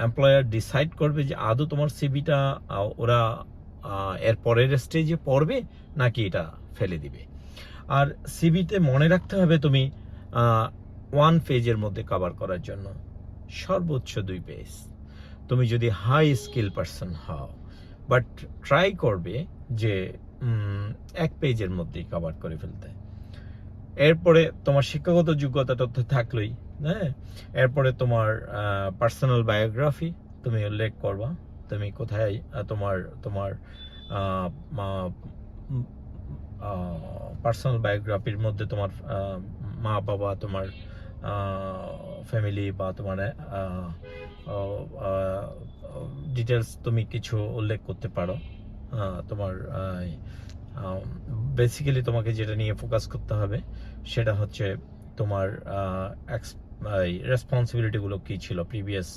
Employer decide করবে যে আদৌ তোমার সিভিটা ওরা এর পরের স্টেজে পড়বে নাকি এটা ফেলে দিবে। আর সিভিতে মনে রাখতে হবে তুমি 1 পেজের মধ্যে কভার করার জন্য সর্বোচ্চ 2 পেজ, তুমি যদি হাই স্কিল পারসন হও। বাট ট্রাই করবে যে 1 পেজের মধ্যেই কভার করে ফেলতে। এরপরে তোমার শিক্ষাগত যোগ্যতাটা তো থাকলোই, হ্যাঁ। এরপরে তোমার পার্সোনাল বায়োগ্রাফি তুমি উল্লেখ করবা, তুমি কোথায় তোমার তোমার পার্সোনাল বায়োগ্রাফির মধ্যে তোমার মা বাবা, তোমার ফ্যামিলি বা তোমার ডিটেলস তুমি কিছু উল্লেখ করতে পারো। তোমার বেসিক্যালি তোমাকে যেটা নিয়ে ফোকাস করতে হবে সেটা হচ্ছে তোমার রেসপন্সিবিলিটিগুলো কী ছিল প্রিভিয়াস